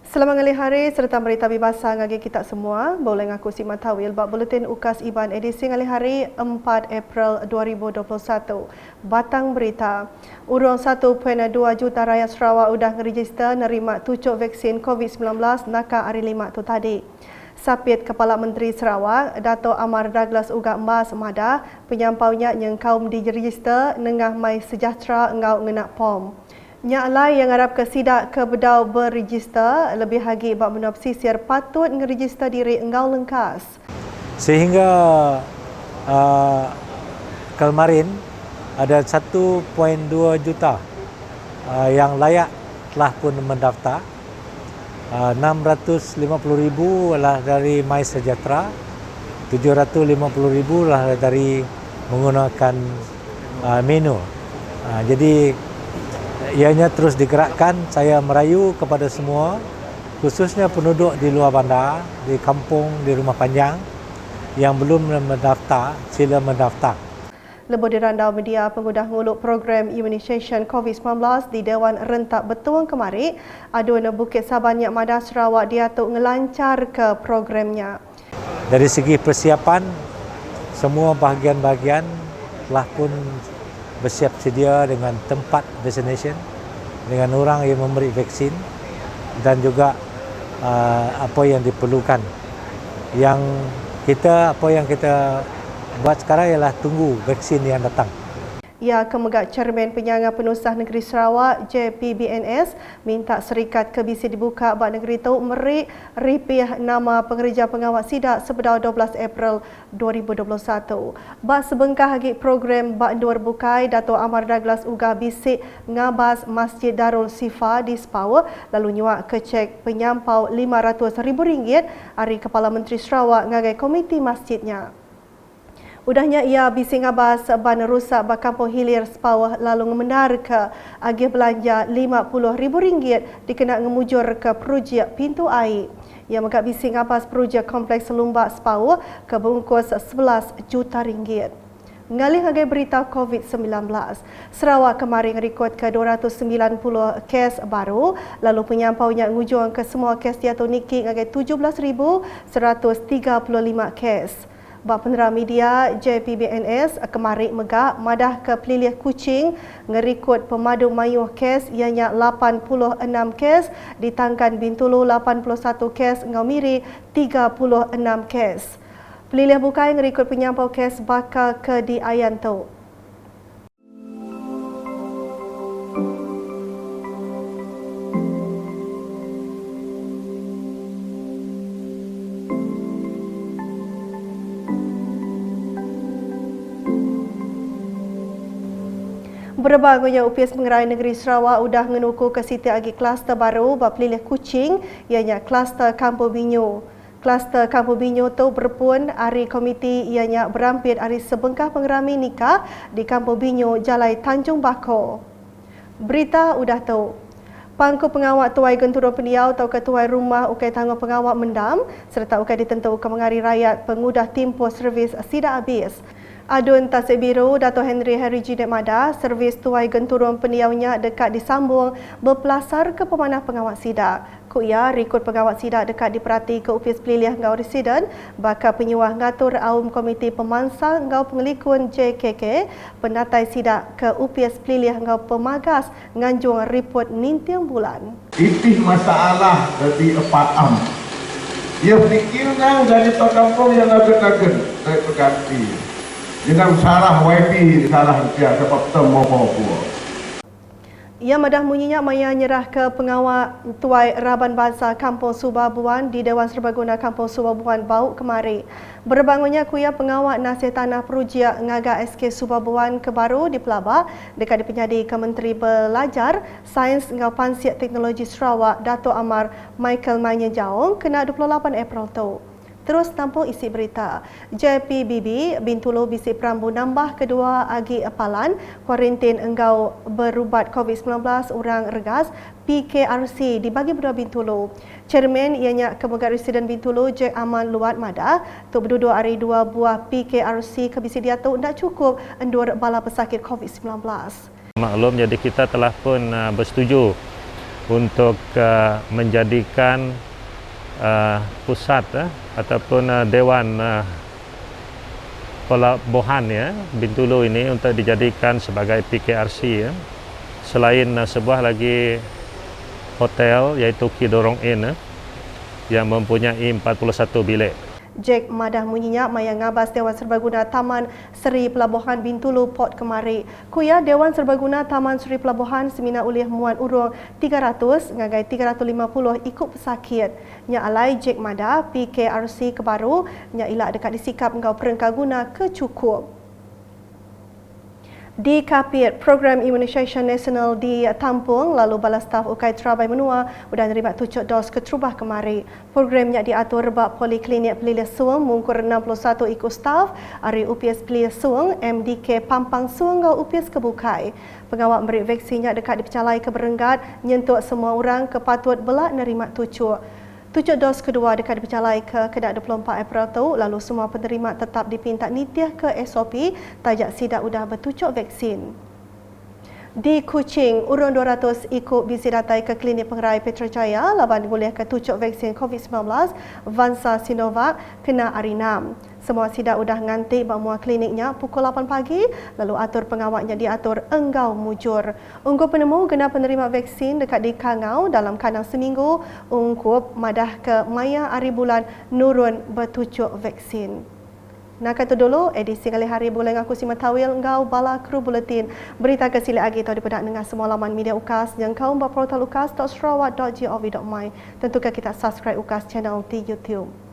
Selamat hari serta berita bebasa ngagi kita semua. Boleh ngaku si matawil bab buletin UKAS IBAN edisi hari 4 April 2021. Batang berita. Urang 1.2 juta rakyat Sarawak udah ngeregister nerima tucuk vaksin COVID-19 naka hari 5 tu tadi. Sapit Kepala Menteri Sarawak, Dato' Amar Douglas Uga Mas Mada, penyampaunya yang kaum diregister nengah mai sejahtera engau ngenak POM. Nyak lai yang harap ke sidak ke bedau berregister lebih lagi bab menua pesisir patut ngeregister diri engau lengkas. Sehingga kemarin ada 1.2 juta yang layak telah pun mendaftar. 650,000 adalah dari My Sejahtera, 750,000 adalah dari menggunakan menu. Jadi ianya terus digerakkan. Saya merayu kepada semua, khususnya penduduk di luar bandar, di kampung, di Rumah Panjang yang belum mendaftar, sila mendaftar. Lebih dirandau media pengudah nguluk program immunisation COVID-19 di Dewan Rentak Betuang kemari, adun Bukit Saban Nyak Madah Sarawak diatuk ngelancar ke programnya. Dari segi persiapan, semua bahagian-bahagian telah pun bersiap sedia dengan tempat vaccination, dengan orang yang memberi vaksin dan juga apa yang diperlukan. Apa yang kita buat sekarang ialah tunggu vaksin yang datang. Ia Kemegak Cermin Penyangga Penusah Negeri Sarawak JPBNS minta syarikat KBC dibuka bak negeri itu meri ripih nama pengerja pengawal sidak sebedau 12 April 2021. Bak sebengkah lagi program bak dua bukai, Dato' Amar Douglas Uga bisik ngabas Masjid Darul Sifa di Sepawa lalu nyuak kecek penyampau RM500,000 hari Kepala Menteri Sarawak ngagai komiti masjidnya. Udahnya ia bising abas ban rusak bak Kampung Hilir Sepawa lalu ngemendar ke agih belanja RM50,000 dikena ngemujur ke projek pintu air. Ia megak bising abas projek kompleks Selumbak Sepawa ke bungkus RM11 juta. Ngalih agak berita COVID-19, Sarawak kemarin rekod ke 290 kes baru, lalu penyampaunya ngujung ke semua kes jatuh niki agak 17,135 kes. Bak penerangan media JPBNS kemarin megak madah ke Pelilih Kuching ngerikut pemadu mayuh kes ianya 86 kes, ditangkan Bintulu 81 kes, Ngaumiri 36 kes. Pelilih Bukai ngerikut penyampau kes bakal ke di Ayanto. Berbagainya UPS Pengerai Negeri Sarawak udah menuku ke Siti Agi kluster baru bab Pelilih Kuching ianya kluster Kampung Binyo. Kluster Kampung Binyo tu berpun hari komiti ianya berampit hari sebengkah pengerami nikah di Kampung Binyo Jalai Tanjung Bako. Berita udah tahu. Pangku pengawal Tuai Genturun Pendiau atau Ketua Rumah Ukai Tanggung Pengawal Mendam serta Ukai ditentu ke mengari rakyat pengudah tempoh servis sidak habis. Adun Tasik Biru Dato' Henry Jinet Mada, servis Tuai Genturun Pendiaunya dekat disambung berpelasar ke pemanah pengawal sidak. Kuya rekod pengawal sidak dekat diperhati ke UPS Pelilih Ngau Residen, bakal penyuah ngatur Aum Komiti Pemansang Ngau Pengelikun JKK, penatai sidak ke UPS Pelilih Ngau Pemagas nganjung report nintiang bulan. Itih masalah dari Epat Am. Ia fikir ngau dari kampung yang agak-agak dari peganti. Jangan salah YP, salah dia sebab temu apa. Ia madah munyinya maya nyerah ke pengawal Tuai Raban Bangsa Kampung Subabuan di Dewan Serbaguna Kampung Subabuan Bau kemari. Berbangunnya kuya pengawal nasih tanah projek Ngaga SK Subabuan kebaru di Pelaba dekat dipenyadi ke Menteri Belajar Sains Ngau Pansiat Teknologi Sarawak Dato' Amar Michael Manya Jaong kena 28 April tu. Terus tampung isi berita. JPBB Bintulu bisi perambu nambah kedua agi apalan kuarantin engkau berubat COVID-19 orang regas PKRC dibagi berdua Bintulu. Chairman ianya Kemegak Residen Bintulu Jack Aman Luat Mada tu berduduk hari dua buah PKRC kebisi dia tu tidak cukup endur bala pesakit COVID-19. Maklum, jadi kita telah pun bersetuju untuk menjadikan pusat ataupun Dewan Pelabuhan Bintulu ini untuk dijadikan sebagai PKRC. Selain sebuah lagi hotel iaitu Kidorong Inn yang mempunyai 41 bilik. Jack Madah menginyak maya ngabas Dewan Serbaguna Taman Seri Pelabuhan Bintulu Port Kemari. Kuya Dewan Serbaguna Taman Seri Pelabuhan semina ulih muan urung 300 ngagai 350 ikut pesakit. Nya alai Jack Madah PKRC kebaru nya ilak dekat disikap engkau perengkaguna kecukup. Di Kapit, Program Immunisation Nasional di Tampung lalu bala staf Ukai Terabai Menua sudah nerima tucuk dos keterubah kemari. Programnya diatur rebak Poliklinik Pelilih Suang mengkur 61 ikut staf dari UPS Pelilih Suang, MDK Pampang Suang dan UPS Kebukai. Pengawal beri vaksinnya dekat dipecalai ke Berenggat nyentuk semua orang kepatut belak nerima tucuk. Tucuk dos kedua dekat dipecalai ke Kedah 24 April tu, lalu semua penerima tetap dipinta nitiah ke SOP tajak sidak udah bertucuk vaksin. Di Kuching, urun 200 ikut bisi datai ke Klinik Pengerai Petrojaya laban boleh ke tucuk vaksin COVID-19 Vansa Sinovac kena hari 6. Semua sidak udah ngantik bamua kliniknya pukul 8 pagi, lalu atur pengawalnya diatur enggau mujur. Unggup penemu gena penerima vaksin dekat di Kangau dalam kandang seminggu, unggup madah ke Maya hari bulan nurun bertucuk vaksin. Nak kata dulu, edisi kali hari boleh aku si matawil engkau bala kru buletin. Berita ke sila agi tahu dipedak dengan semua laman media UKAS yang kau portal ukas.sarawak.gov.my. Tentukan kita subscribe UKAS channel di YouTube.